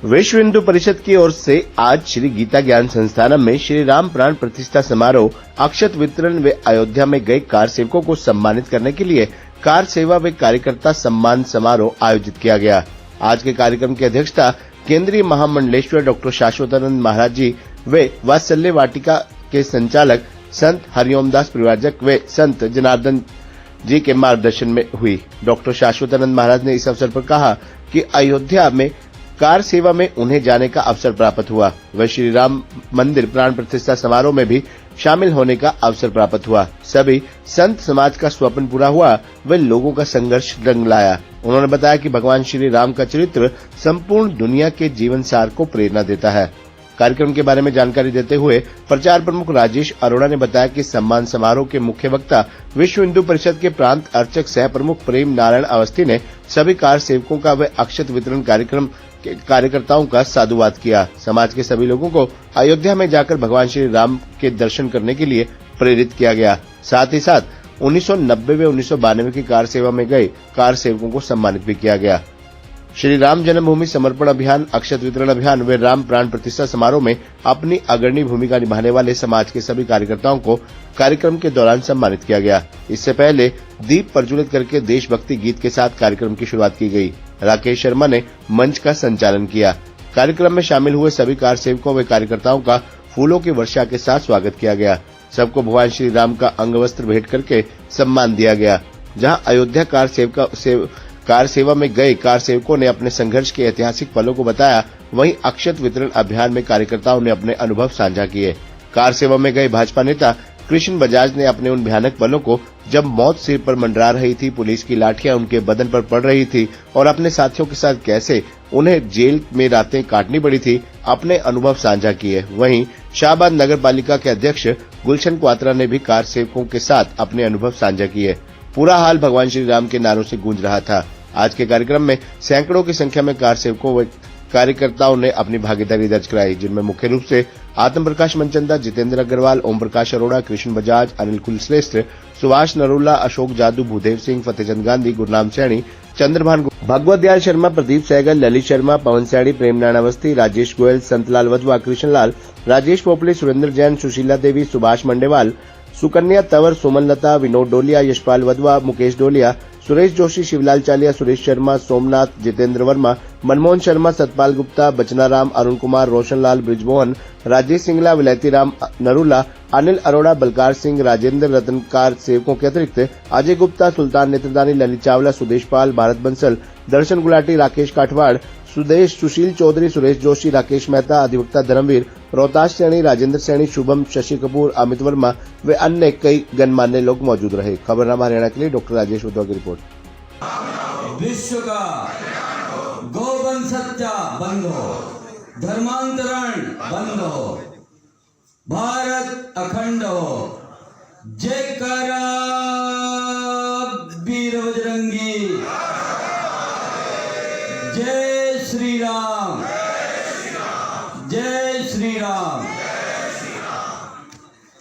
विश्व हिंदू परिषद की ओर से आज श्री गीता ज्ञान संस्थानम में श्री राम प्राण प्रतिष्ठा समारोह, अक्षत वितरण व अयोध्या में गए कार सेवकों को सम्मानित करने के लिए कार सेवा व कार्यकर्ता सम्मान समारोह आयोजित किया गया। आज के कार्यक्रम की अध्यक्षता केंद्रीय महामंडलेश्वर डॉक्टर शाश्वतानंद महाराज जी व वात्सल्य वाटिका के संचालक संत हरिओमदास परिव्राजक व संत जनार्दन जी के मार्गदर्शन में हुई। डॉक्टर शाश्वतानंद महाराज ने इस अवसर पर कहा कि अयोध्या में कार सेवा में उन्हें जाने का अवसर प्राप्त हुआ व श्री राम मंदिर प्राण प्रतिष्ठा समारोह में भी शामिल होने का अवसर प्राप्त हुआ। सभी संत समाज का स्वप्न पूरा हुआ व लोगों का संघर्ष रंग लाया। उन्होंने बताया कि भगवान श्री राम का चरित्र संपूर्ण दुनिया के जीवन सार को प्रेरणा देता है। कार्यक्रम के बारे में जानकारी देते हुए प्रचार प्रमुख राजेश अरोड़ा ने बताया कि सम्मान समारोह के मुख्य वक्ता विश्व हिंदू परिषद के प्रांत अर्चक सह प्रमुख प्रेम नारायण अवस्थी ने सभी कार सेवकों का व अक्षत वितरण कार्यक्रम के कार्यकर्ताओं का साधुवाद किया। समाज के सभी लोगों को अयोध्या में जाकर भगवान श्री राम के दर्शन करने के लिए प्रेरित किया गया। साथ ही साथ 1990 व 1992 की कार सेवा में गए कार सेवकों को सम्मानित भी किया गया। श्री राम जन्मभूमि समर्पण अभियान, अक्षत वितरण अभियान व राम प्राण प्रतिष्ठा समारोह में अपनी अग्रणी भूमिका निभाने वाले समाज के सभी कार्यकर्ताओं को कार्यक्रम के दौरान सम्मानित किया गया। इससे पहले दीप प्रज्वलित करके देशभक्ति गीत के साथ कार्यक्रम की शुरुआत की गई। राकेश शर्मा ने मंच का संचालन किया। कार्यक्रम में शामिल हुए सभी कार सेवकों व कार्यकर्ताओं का फूलों की वर्षा के साथ स्वागत किया गया। सबको भगवान श्री राम का अंग वस्त्र भेंट करके सम्मान दिया गया। जहां अयोध्या कार सेवा में गए कार सेवकों ने अपने संघर्ष के ऐतिहासिक पलों को बताया, वहीं अक्षत वितरण अभियान में कार्यकर्ताओं ने अपने अनुभव साझा किए। कार सेवा में गए भाजपा नेता कृष्ण बजाज ने अपने उन भयानक पलों को, जब मौत सिर पर मंडरा रही थी, पुलिस की लाठियां उनके बदन पर पड़ रही थी और अपने साथियों के साथ कैसे उन्हें जेल में रातें काटनी पड़ी थी, अपने अनुभव साझा किए। वहीं शाहबाद नगर पालिका के अध्यक्ष गुलशन क्वात्रा ने भी कार सेवकों के साथ अपने अनुभव साझा किए। पूरा हाल भगवान श्री राम के नारों से गूंज रहा था। आज के कार्यक्रम में सैकड़ों की संख्या में कार सेवकों व कार्यकर्ताओं ने अपनी भागीदारी दर्ज कराई, जिनमें मुख्य रूप से आत्म प्रकाश मनचंदा, जितेंद्र अग्रवाल, ओम प्रकाश अरोड़ा, कृष्ण बजाज, अनिल कुलश्रेष्ठ, सुभाष नरोला, अशोक जादू, भूदेव सिंह, फतेहचंद गांधी, गुरनाम सैनी, चंद्रभान, भगवत दयाल शर्मा, प्रदीप सहगल, ललित शर्मा, पवन सैनी, प्रेम नारायण अवस्थी, राजेश गोयल, संतलाल वधवा, कृष्णलाल, राजेश पोपले, सुरेंद्र जैन, सुशीला देवी, सुभाष मंडेवाल, सुकन्या तंवर, सुमन लता, विनोद डोलिया, यशपाल वधवा, मुकेश डोलिया, सुरेश जोशी, शिवलाल चालिया, सुरेश शर्मा, सोमनाथ, जितेंद्र वर्मा, मनमोहन शर्मा, सतपाल गुप्ता, बचनाराम, अरुण कुमार, रोशनलाल, ब्रिजमोहन, राजेश सिंगला, विलायती राम नरूला, अनिल अरोड़ा, बलकार सिंह, राजेंद्र रतनकार सेवकों के अतिरिक्त अजय गुप्ता, सुल्तान नेत्रदानी, ललित चावला, सुदेश पाल, भारत बंसल, दर्शन गुलाटी, राकेश काठवाड़, सुदेश, सुशील चौधरी, सुरेश जोशी, राकेश मेहता, अधिवक्ता धर्मवीर, रोहताश सैनी, राजेंद्र सैनी, शुभम, शशि कपूर, अमित वर्मा व अन्य कई गणमान्य लोग मौजूद रहे। खबरनामा हरियाणा के लिए डॉक्टर राजेश उद्धव की रिपोर्ट। विश्व का गौवंश सत्या बंद हो, धर्मांतरण बंद हो, भारत अखंड हो। जय करा वीर बजरंगी, जय श्री राम, जय श्री राम।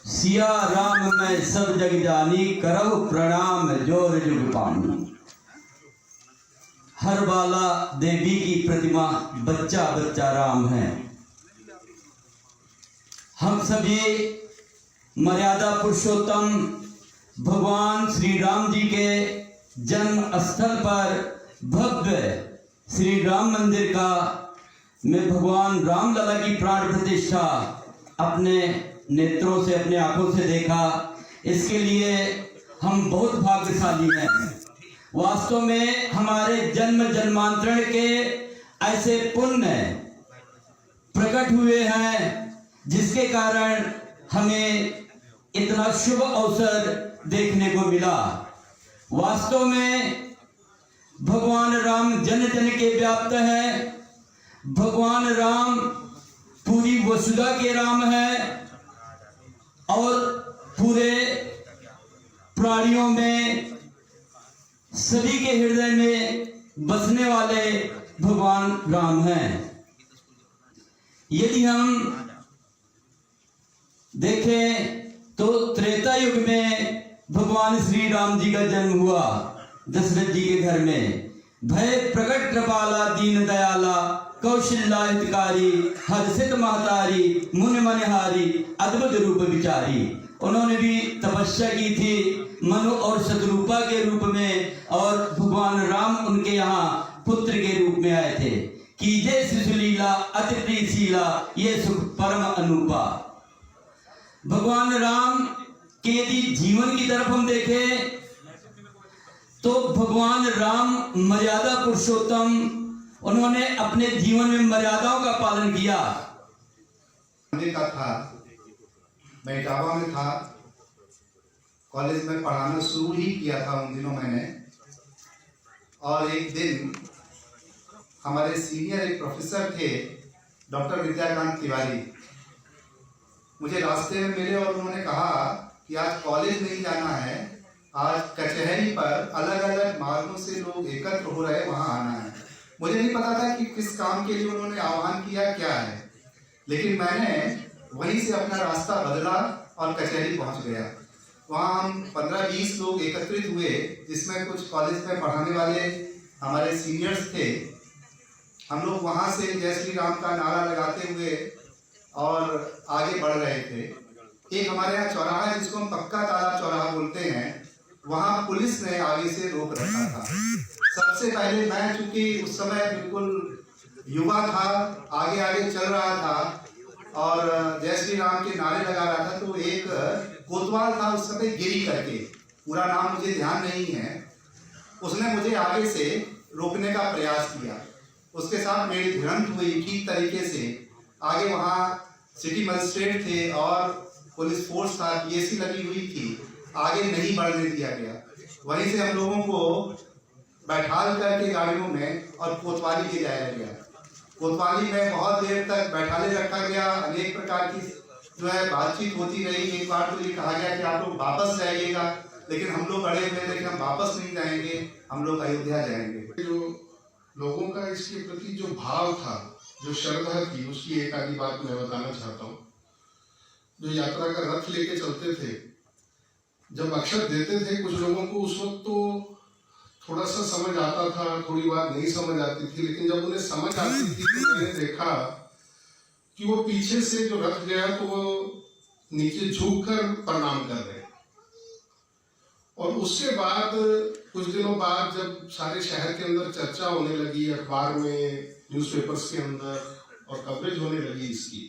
सिया राम मैं सब जग जानी, करहु प्रणाम जोर जुग पानी। हर बाला देवी की प्रतिमा, बच्चा बच्चा राम है। हम सभी मर्यादा पुरुषोत्तम भगवान श्री राम जी के जन्म स्थल पर भव्य श्री राम मंदिर का में भगवान राम लला की प्राण प्रतिष्ठा अपने नेत्रों से, अपने आंखों से देखा। इसके लिए हम बहुत भाग्यशाली हैं। वास्तव में हमारे जन्म जन्मांतरण के ऐसे पुण्य प्रकट हुए हैं, जिसके कारण हमें इतना शुभ अवसर देखने को मिला। वास्तव में भगवान राम जन जन के व्याप्त है। भगवान राम पूरी वसुधा के राम है और पूरे प्राणियों में, सभी के हृदय में बसने वाले भगवान राम हैं। यदि हम देखें तो त्रेता युग में भगवान श्री राम जी का जन्म हुआ दशरथ जी के घर में। भय प्रकट कृपाला दीन दयाला कौशल्या हितकारी हर्षित महतारी मुनि मनहारी अद्भुत रूप विचारी। उन्होंने भी तपस्या की थी मनु और शतरूपा के रूप में, और भगवान राम उनके यहाँ पुत्र के रूप में आए थे। कीजे शिशुलीला अति प्रीशीला ये सुख परम अनूपा। भगवान राम के यदि जीवन की तरफ हम देखें तो भगवान राम मर्यादा पुरुषोत्तम, उन्होंने अपने जीवन में मर्यादाओं का पालन किया। का था, मैं इटावा में था, कॉलेज में पढ़ाना शुरू ही किया था उन दिनों मैंने। और एक दिन हमारे सीनियर एक प्रोफेसर थे डॉक्टर विद्याकांत तिवारी, मुझे रास्ते में मिले और उन्होंने कहा कि आज कॉलेज नहीं जाना है, आज कचहरी पर अलग अलग मार्गों से लोग एकत्र हो रहे, वहां आना है। मुझे नहीं पता था कि किस काम के लिए उन्होंने आह्वान किया क्या है, लेकिन मैंने वहीं से अपना रास्ता बदला और कचहरी पहुंच गया। वहाँ हम 15-20 लोग एकत्रित हुए, जिसमें कुछ कॉलेज में पढ़ाने वाले हमारे सीनियर्स थे। हम लोग वहाँ से जय श्री राम का नारा लगाते हुए और आगे बढ़ रहे थे। एक हमारे यहाँ चौराहा है जिसको हम पक्का ताला चौराहा बोलते हैं, वहाँ पुलिस ने आगे से रोक रखा था। सबसे पहले मैं, चूंकि उस समय बिल्कुल युवा था, आगे आगे चल रहा था और जय श्री राम के नारे लगा रहा था, तो एक कोतवाल था उस समय गिरी करके, पूरा नाम मुझे ध्यान नहीं है, उसने मुझे आगे से रोकने का प्रयास किया। उसके साथ मेरी भिड़ंत हुई ठीक तरीके से। आगे वहाँ सिटी मजिस्ट्रेट थे और पुलिस फोर्स था, पीएसी लगी हुई थी, आगे नहीं बढ़ने दिया गया। वहीं से हम लोगों को बैठाल करके गाड़ियों में और कोतवाली ले जाया गया। कोतवाली में बहुत देर तक बैठाले रखा गया, अनेक प्रकार की जो है बातचीत होती रही। एक बार तो ये कहा गया कि आप लोग वापस जाइएगा, लेकिन हम लोग अड़े हुए थे कि हम वापस नहीं जाएंगे, हम लोग अयोध्या जाएंगे। जो लोगों का इसके प्रति जो भाव था, जो श्रद्धा थी, उसकी एक आधी बात मैं बताना चाहता हूँ। जो यात्रा का रथ लेके चलते थे, जब अक्षत देते थे कुछ लोगों को, उस वक्त तो थोड़ा सा समझ आता था, थोड़ी बात नहीं समझ आती थी, लेकिन जब उन्हें समझ आती थी तो मैंने देखा कि वो पीछे से जो रथ गया तो वो नीचे झुक कर प्रणाम कर रहे। और उसके बाद कुछ दिनों बाद जब सारे शहर के अंदर चर्चा होने लगी, अखबार में, न्यूज़पेपर्स के अंदर, और कवरेज होने लगी इसकी,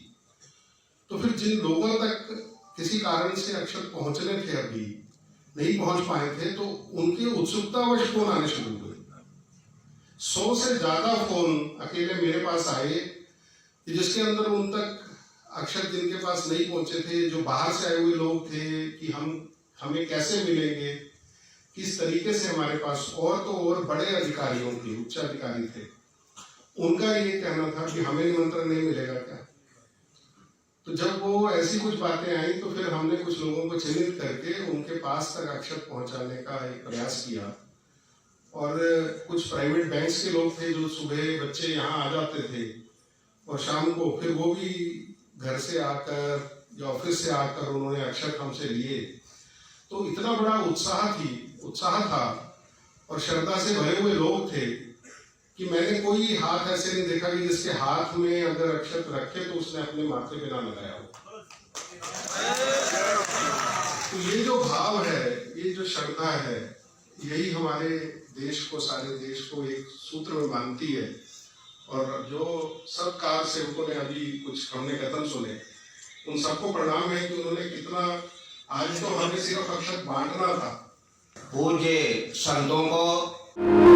तो फिर जिन लोगों तक किसी कारण से अक्षत पहुंचने थे, अभी नहीं पहुंच पाए थे, तो उनके उत्सुकतावश फोन आने शुरू हुए। 100 से ज्यादा फोन अकेले मेरे पास आए, जिसके अंदर उन तक अक्षत जिनके पास नहीं पहुंचे थे, जो बाहर से आए हुए लोग थे, कि हमें कैसे मिलेंगे, किस तरीके से हमारे पास, और तो और बड़े अधिकारियों के उच्च अधिकारी थे, उनका ये कहना था कि हमें निमंत्रण नहीं मिलेगा क्या। तो जब वो ऐसी कुछ बातें आई तो फिर हमने कुछ लोगों को चिन्हित करके उनके पास तक अक्षत पहुंचाने का एक प्रयास किया। और कुछ प्राइवेट बैंक्स के लोग थे जो सुबह बच्चे यहाँ आ जाते थे और शाम को फिर वो भी घर से आकर या ऑफिस से आकर उन्होंने अक्षत हमसे लिए। तो इतना बड़ा उत्साह था और श्रद्धा से भरे हुए लोग थे कि मैंने कोई हाथ ऐसे नहीं देखा कि जिसके हाथ में अगर अक्षत रखे तो उसने अपने माथे पे ना लगाया हो। तो ये जो भाव है, ये जो श्रद्धा है, यही हमारे देश को, सारे देश को एक सूत्र में बांधती है। और जो सब कार सेवकों ने अभी कुछ हमने कथन सुने, उन सबको प्रणाम है कि उन्होंने कितना, आज तो हमें सिर्फ अक्षत बांटना था। पूज्य संतों को